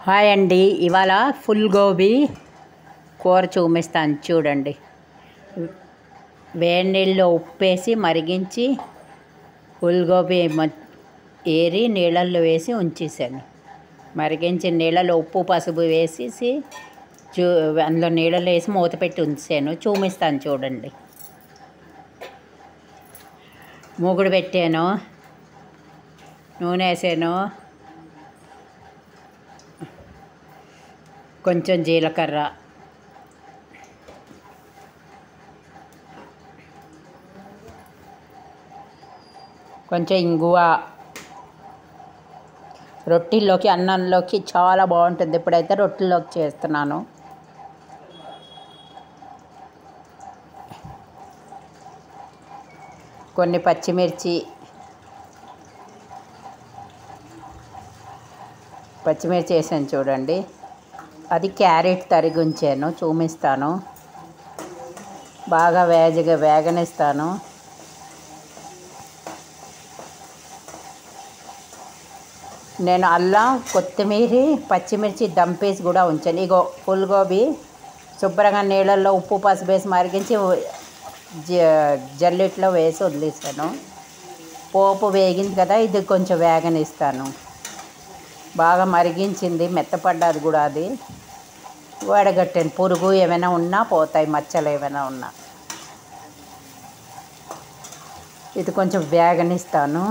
Hi అండి. ఇవాళ full gobi కూర చూపిస్తాను చూడండి. వేడి నీళ్ళలో ఉప్పేసి మరిగించి ఫుల్ గోబీ ఏరి నీళ్ళల్లో వేసి ఉంచేసాను. మరిగించిన నీళ్ళలో ఉప్పు పసుపు వేసేసి అందులో నీళ్ళలో వేసి మూత పెట్టి ఉంచాను. చూపిస్తాను చూడండి. మూగుడు పెట్టాను, నూనె వేసాను, కొంచెం జీలకర్ర, కొంచెం ఇంగువ. రొట్టెల్లోకి అన్నంలోకి చాలా బాగుంటుంది. ఇప్పుడైతే రొట్టెల్లోకి చేస్తున్నాను. కొన్ని పచ్చిమిర్చి వేసాను చూడండి. అది క్యారెట్ తరిగి ఉంచాను, చూపిస్తాను. బాగా వేగనిస్తాను. నేను అల్లం, కొత్తిమీర, పచ్చిమిర్చి దంపేసి కూడా ఉంచాను. ఇగో ఫుల్ గోబీ శుభ్రంగా నీళ్ళల్లో ఉప్పు పసుపు వేసి మరిగించి జల్లెట్లో వేసి వదిలేసాను. పోపు వేగింది కదా, ఇది కొంచెం వేగనిస్తాను. బాగా మరిగించింది, మెత్తపడ్డది కూడా. అది వడగట్టాను. పురుగు ఏమైనా ఉన్నా పోతాయి, మచ్చలు ఏమైనా ఉన్నా. ఇది కొంచెం వేగనిస్తాను.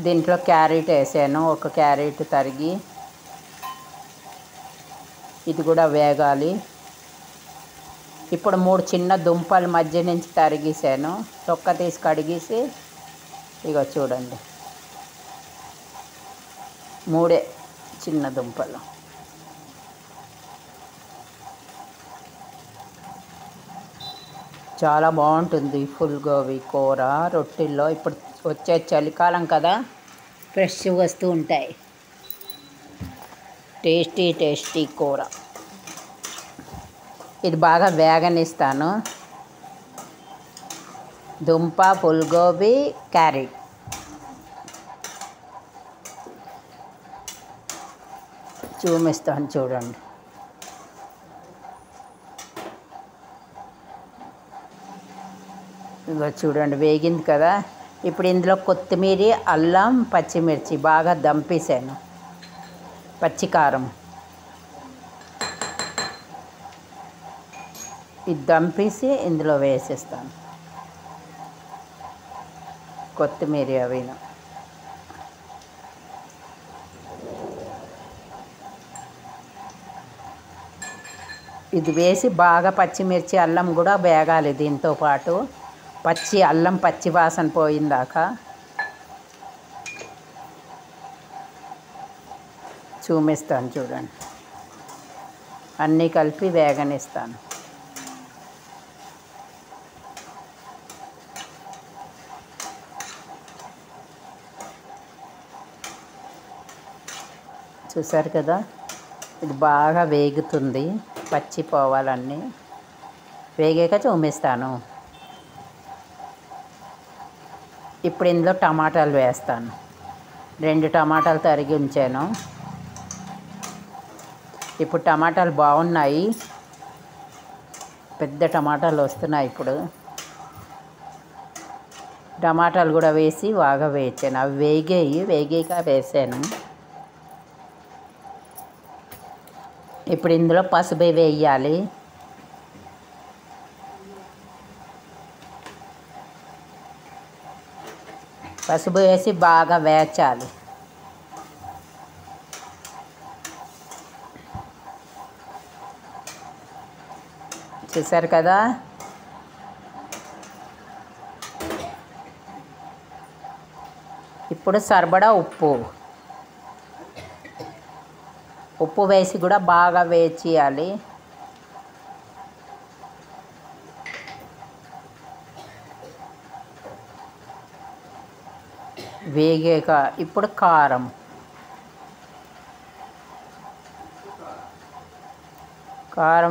దీంట్లో క్యారెట్ వేసాను, ఒక క్యారెట్ తరిగి. ఇది కూడా వేగాలి. ఇప్పుడు 3 చిన్న దుంపలు మధ్య నుంచి తరిగేసాను, తొక్క తీసి కడిగేసి. ఇగో చూడండి, 3 చిన్న దుంపలు. చాలా బాగుంటుంది ఫుల్ గోబీ కూర రొట్టెల్లో. ఇప్పుడు వచ్చే చలికాలం కదా, ఫ్రెష్ వస్తూ ఉంటాయి. టేస్టీ కూర. ఇది బాగా వేగనిస్తాను. దుంప, ఫుల్ గోబీ, క్యారెట్. చూపిస్తాను చూడండి. ఇగో చూడండి, వేగింది కదా. ఇప్పుడు ఇందులో కొత్తిమీర, అల్లం, పచ్చిమిర్చి బాగా దంపేసాను, పచ్చికారం. ఇది దంపేసి ఇందులో వేసేస్తాను. కొత్తిమీర అవిను. ఇది వేసి బాగా పచ్చిమిర్చి, అల్లం కూడా వేగాలి. దీంతో పాటు అల్లం పచ్చి వాసన పోయిందాకా చూపిస్తాను చూడండి. అన్నీ కలిపి వేగనిస్తాను. చూసారు కదా, ఇది బాగా వేగుతుంది. పచ్చి పోవాలన్నీ వేగాక చూపిస్తాను. ఇప్పుడు ఇందులో టమాటాలు వేస్తాను. 2 టమాటాలు తరిగి ఉంచాను. ఇప్పుడు టమాటాలు బాగున్నాయి, పెద్ద టమాటాలు వస్తున్నాయి. ఇప్పుడు టమాటాలు కూడా వేసి బాగా వేయించాను. అవి వేగాక వేసాను. ఇప్పుడు ఇందులో పసుపు వేయాలి. పసుపు వేసి బాగా వేచాలి. చూసారు కదా. ఇప్పుడు సరిపడా ఉప్పు వేసి కూడా బాగా వేచేయాలి. వేగాక ఇప్పుడు కారం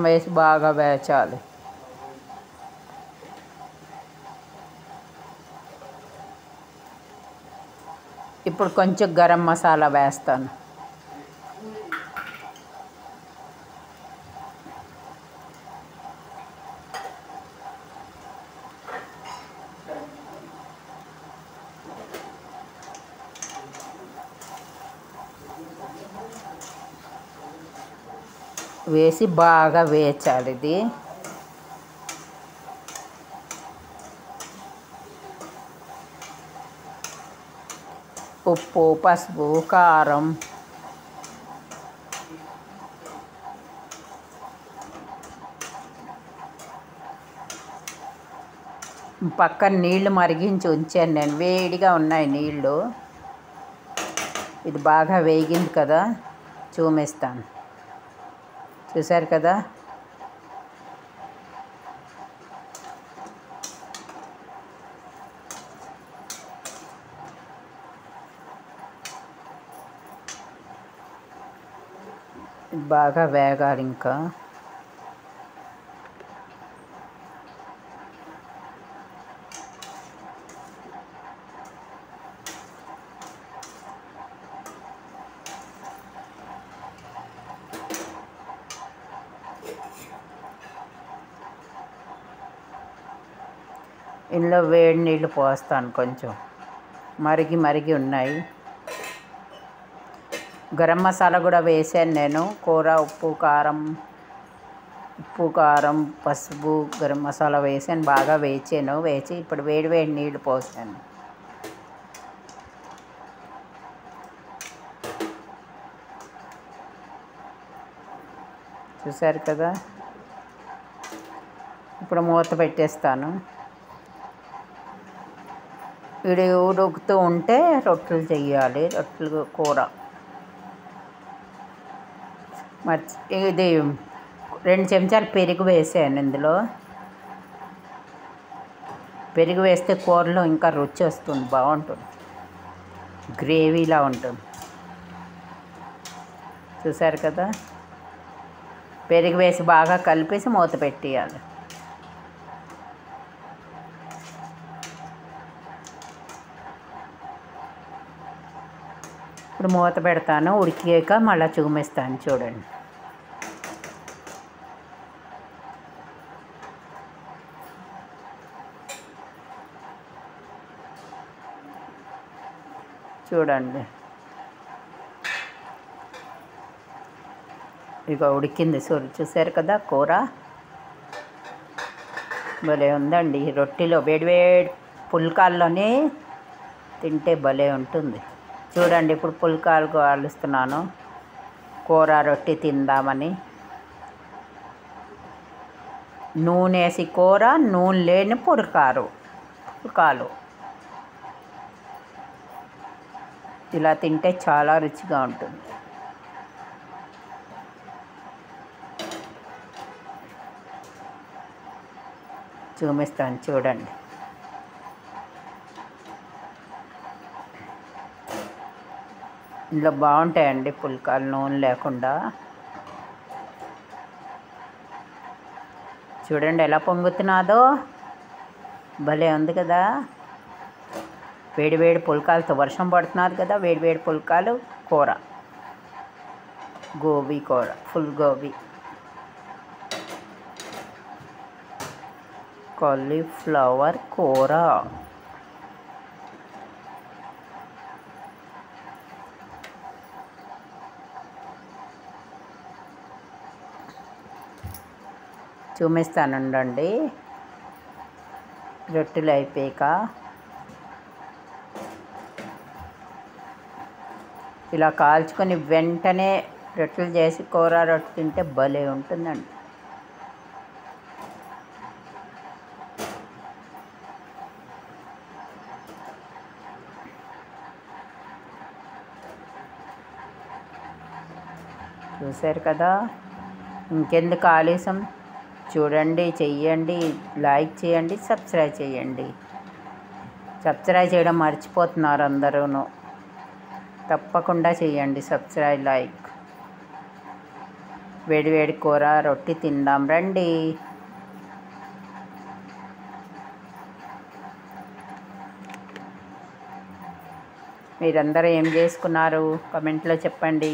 వేసి బాగా వేచాలి. ఇప్పుడు కొంచెం గరం మసాలా వేస్తాను. వేసి బాగా వేయించాలి ఇది. ఉప్పు, పసుపు, కారం, పక్కన నీళ్లు మరిగించి ఉంచాను నేను. వేడిగా ఉన్నాయి నీళ్ళు. ఇది బాగా వేగింది కదా, చూపిస్తాను. చూసారు కదా, బాగా వేగాలి ఇంకా. ఇందులో వేడి నీళ్ళు పోస్తాను. కొంచెం మరిగి ఉన్నాయి. గరం మసాలా కూడా వేసాను నేను. కూర ఉప్పు కారం, పసుపు, గరం మసాలా వేసాను. బాగా వేచాను. వేచి ఇప్పుడు వేడి నీళ్ళు పోసాను. చూసారు కదా, ఇప్పుడు మూత పెట్టేస్తాను. ఇది ఉడుకుతూ ఉంటే రొట్టెలు చెయ్యాలి. రొట్టెలు కూర ఇది 2 చెంచాలు పెరుగు వేసాను. ఇందులో పెరుగు వేస్తే కూరలో ఇంకా రుచి వస్తుంది, బాగుంటుంది, గ్రేవీలా ఉంటుంది. చూసారు కదా, పెరుగు వేసి బాగా కలిపేసి మూత పెట్టేయాలి. ఇప్పుడు మూత పెడతాను. ఉడికాక మళ్ళీ చూపిస్తాను. చూడండి, చూడండి, ఇక ఉడికింది. చూసారు కదా, కూర భలే ఉందండి. రొట్టెలో వేడి పుల్కాల్లోనే తింటే భలే ఉంటుంది. చూడండి, ఇప్పుడు పుల్కాలు కాలుస్తున్నాను. కూర రొట్టె తిందామని. నూనె వేసి కూర, నూనె లేని పుల్కాలు ఇలా తింటే చాలా రుచిగా ఉంటుంది. చూపిస్తాను, చూడండి. ఇందులో బాగుంటాయండి పుల్కాలు నూనె లేకుండా. చూడండి ఎలా పొంగుతున్నాదో, భలే ఉంది కదా. వేడి పుల్కాలతో, వర్షం పడుతున్నారు కదా, వేడి పుల్కాలు, కూర, గోబీ కూర, ఫుల్ గోబీ, కాలీఫ్లవర్ కూర. చూపిస్తానండి. రొట్టెలు అయిపోయాక ఇలా కాల్చుకొని వెంటనే రొట్టెలు చేసి కూర రొట్టె తింటే భలే ఉంటుందండి. చూసారు కదా, ఇంకెందుకు ఆలస్యం, చూడండి, చెయ్యండి, లైక్ చేయండి, సబ్స్క్రైబ్ చేయండి. సబ్స్క్రైబ్ చేయడం మర్చిపోతున్నారు అందరూ. తప్పకుండా చేయండి సబ్స్క్రైబ్, లైక్. వేడి కూర రొట్టె తిందాం రండి. మీరందరూ ఏం చేసుకున్నారు కమెంట్లో చెప్పండి.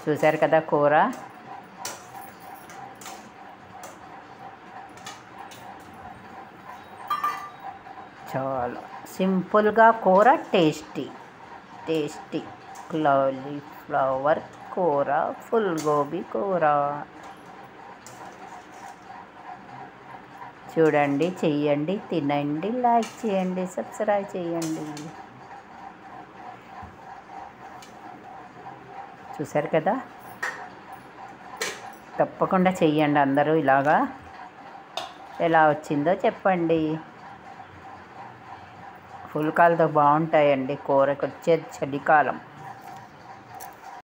చూశారు కదా కూర. చాలా సింపుల్గా కూర, టేస్టీ కాలీఫ్లవర్ కూర, ఫుల్ గోబీ కూర. చూడండి, చెయ్యండి, తినండి, లైక్ చేయండి, సబ్స్క్రైబ్ చేయండి. చూశారు కదా, తప్పకుండా చెయ్యండి అందరూ ఇలాగా. ఎలా వచ్చిందో చెప్పండి. పుల్కాలతో బాగుంటాయండి. కూరకు వచ్చేది చలికాలం.